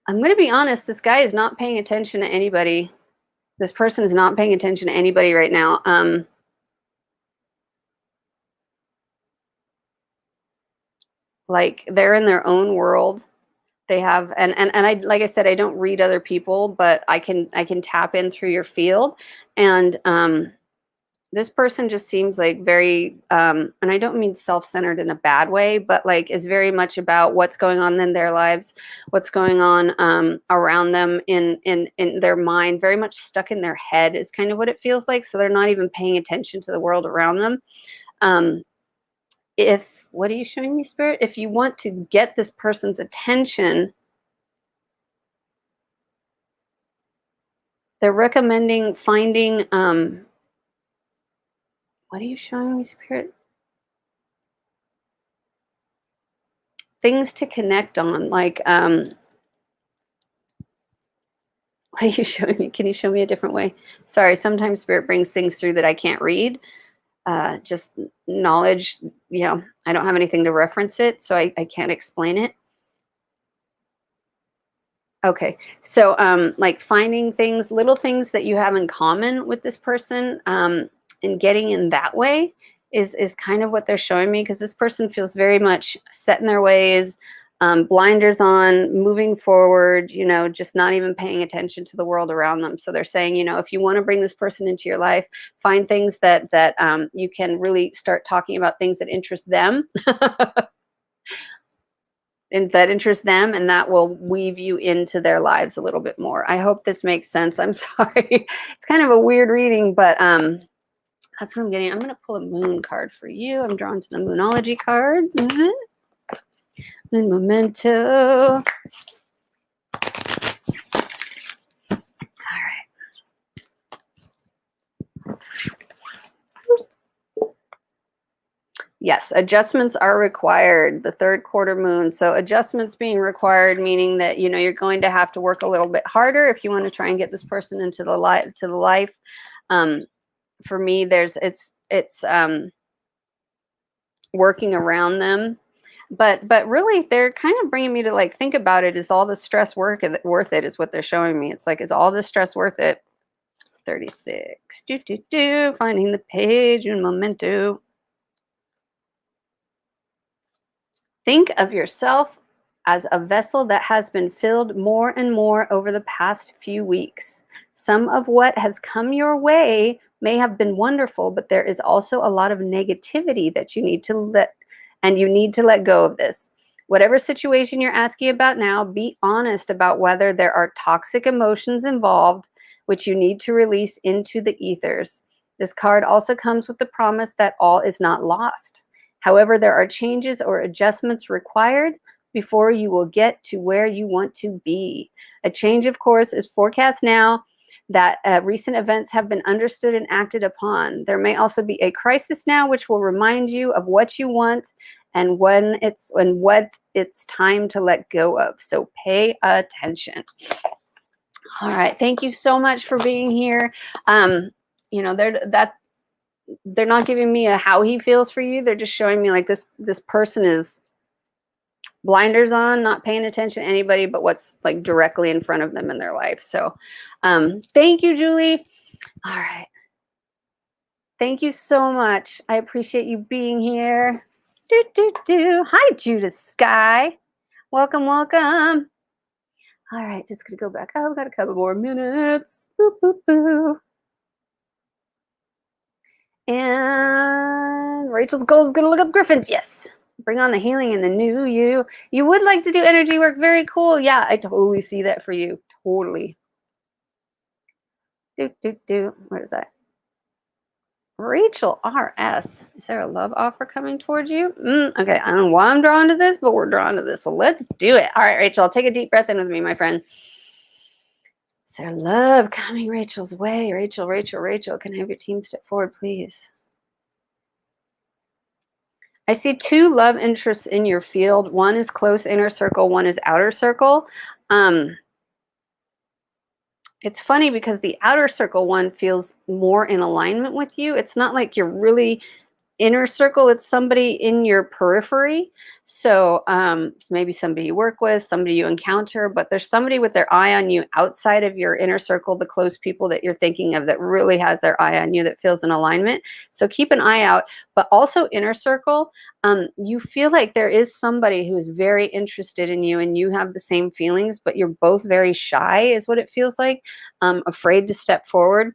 I'm going to be honest. This guy is not paying attention to anybody. This person is not paying attention to anybody right now. Like they're in their own world. They have, and I, like I said, I don't read other people, but I can tap in through your field. And this person just seems like very, and I don't mean self-centered in a bad way, but like is very much about what's going on in their lives, what's going on around them in their mind, very much stuck in their head is kind of what it feels like. So they're not even paying attention to the world around them. What are you showing me, Spirit? If you want to get this person's attention, they're recommending finding, what are you showing me, Spirit? Things to connect on, like, what are you showing me? Can you show me a different way? Sorry, sometimes Spirit brings things through that I can't read. Just knowledge, I don't have anything to reference it, so I can't explain it. Okay, so like finding things, little things that you have in common with this person, and getting in that way is kind of what they're showing me, because this person feels very much set in their ways, blinders on, moving forward, just not even paying attention to the world around them. So they're saying, if you want to bring this person into your life, find things that you can really start talking about, things that interest them. And that interests them, and that will weave you into their lives a little bit more. I hope this makes sense. I'm sorry. It's kind of a weird reading, but that's what I'm getting. I'm going to pull a moon card for you. I'm drawn to the Moonology card. Moon Memento. All right. Yes, adjustments are required. The third quarter moon. So adjustments being required, meaning that you're going to have to work a little bit harder if you want to try and get this person into the life. For me, it's working around them, but really they're kind of bringing me to like think about it. Is all the stress worth it? Is what they're showing me. It's like, is all the stress worth it? 36. Finding the page in Memento. Think of yourself as a vessel that has been filled more and more over the past few weeks. Some of what has come your way may have been wonderful, but there is also a lot of negativity that you need to let go of this. Whatever situation you're asking about now, be honest about whether there are toxic emotions involved, which you need to release into the ethers. This card also comes with the promise that all is not lost. However, there are changes or adjustments required before you will get to where you want to be. A change, of course, is forecast now that recent events have been understood and acted upon. There may also be a crisis now, which will remind you of what you want and what it's time to let go of. So pay attention. All right. Thank you so much for being here. They're not giving me a how he feels for you. They're just showing me like this person is blinders on, not paying attention to anybody but what's like directly in front of them in their life. So thank you, Julie. All right. Thank you so much. I appreciate you being here. Hi, Judith Sky. Welcome, welcome. All right, just gonna go back. Oh, we've got a couple more minutes. Boo, boo, boo. And Rachel's goal is going to look up Griffins. Yes. Bring on the healing and the new you. You would like to do energy work. Very cool. Yeah, I totally see that for you. Totally. Where is that? Rachel RS. Is there a love offer coming towards you? Okay, I don't know why I'm drawn to this, but we're drawn to this. So let's do it. All right, Rachel, take a deep breath in with me, my friend. Is there love coming Rachel's way? Rachel, can I have your team step forward, please? I see two love interests in your field. One is close inner circle, one is outer circle. It's funny because the outer circle one feels more in alignment with you. It's not like you're really inner circle, it's somebody in your periphery. So maybe somebody you work with, somebody you encounter, but there's somebody with their eye on you outside of your inner circle, the close people that you're thinking of that really has their eye on you, that feels in alignment. So keep an eye out, but also inner circle. You feel like there is somebody who is very interested in you and you have the same feelings, but you're both very shy is what it feels like, afraid to step forward.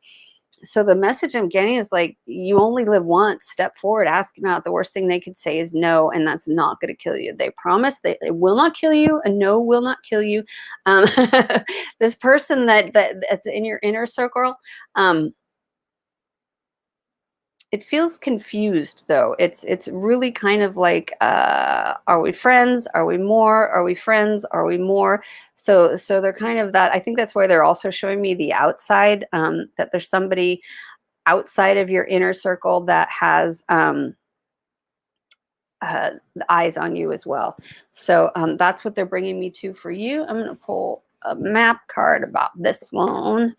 So the message I'm getting is like, you only live once. Step forward, ask them out. The worst thing they could say is no, and that's not going to kill you. They promise that it will not kill you. A no will not kill you. This person that's in your inner circle, it feels confused though. It's really kind of like, are we friends? Are we more? Are we friends? Are we more? So they're kind of that. I think that's why they're also showing me the outside, that there's somebody outside of your inner circle that has eyes on you as well. So that's what they're bringing me to for you. I'm going to pull a map card about this one.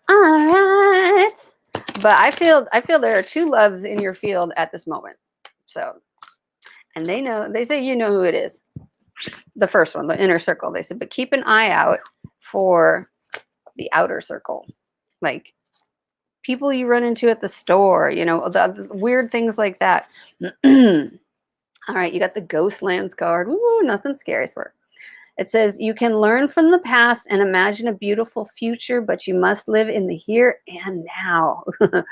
All right. But I feel there are two loves in your field at this moment. So, and they say you know who it is. The first one, the inner circle. They said, but keep an eye out for the outer circle. Like people you run into at the store, you know, the weird things like that. All right, you got the Ghostlands card. Ooh, nothing scary for. It says, you can learn from the past and imagine a beautiful future, but you must live in the here and now. I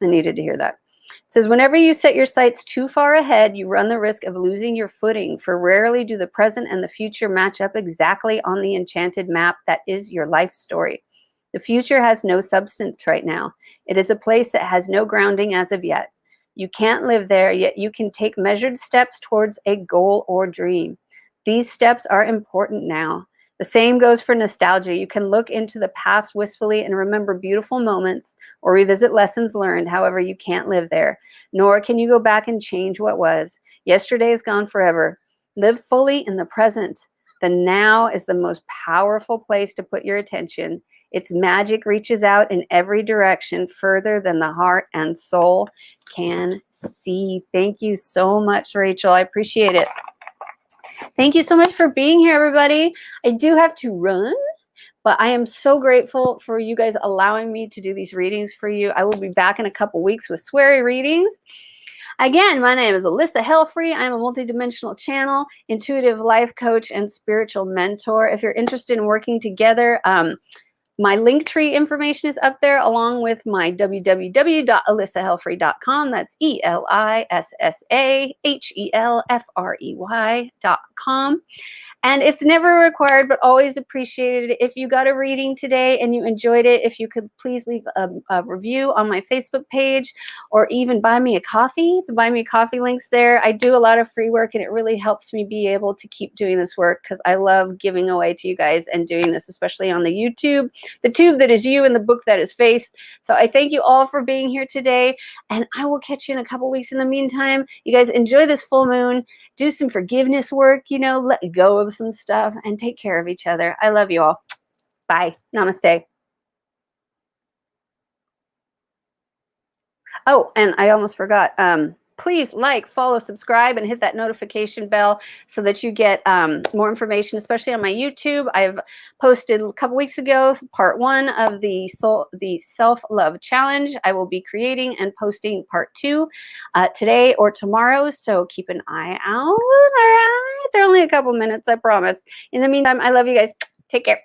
needed to hear that. It says, whenever you set your sights too far ahead, you run the risk of losing your footing, for rarely do the present and the future match up exactly on the enchanted map that is your life story. The future has no substance right now. It is a place that has no grounding as of yet. You can't live there, yet you can take measured steps towards a goal or dream. These steps are important now. The same goes for nostalgia. You can look into the past wistfully and remember beautiful moments or revisit lessons learned. However, you can't live there, nor can you go back and change what was. Yesterday is gone forever. Live fully in the present. The now is the most powerful place to put your attention. Its magic reaches out in every direction, further than the heart and soul can see. Thank you so much, Rachel. I appreciate it. Thank you so much for being here, everybody. I do have to run, but I am so grateful for you guys allowing me to do these readings for you. I will be back in a couple weeks with sweary readings. Again, my name is Elissa Helfrey. I'm a multidimensional channel, intuitive life coach, and spiritual mentor. If you're interested in working together, my Linktree information is up there, along with my www.elissahelfrey.com. That's ELISSAHELFREY.com. And it's never required, but always appreciated. If you got a reading today and you enjoyed it, if you could please leave a review on my Facebook page, or even buy me a coffee. The Buy Me a Coffee link's there. I do a lot of free work, and it really helps me be able to keep doing this work because I love giving away to you guys and doing this, especially on the YouTube, the tube that is you and the book that is face. So I thank you all for being here today, and I will catch you in a couple weeks. In the meantime, you guys enjoy this full moon. Do some forgiveness work, you know, let go of some stuff, and take care of each other. I love you all. Bye. Namaste. Oh, and I almost forgot. Please like, follow, subscribe, and hit that notification bell so that you get more information, especially on my YouTube. I've posted a couple weeks ago part 1 of the self-love challenge. I will be creating and posting part 2 today or tomorrow, so keep an eye out. All right, they're only a couple minutes, I promise. In the meantime, I love you guys. Take care.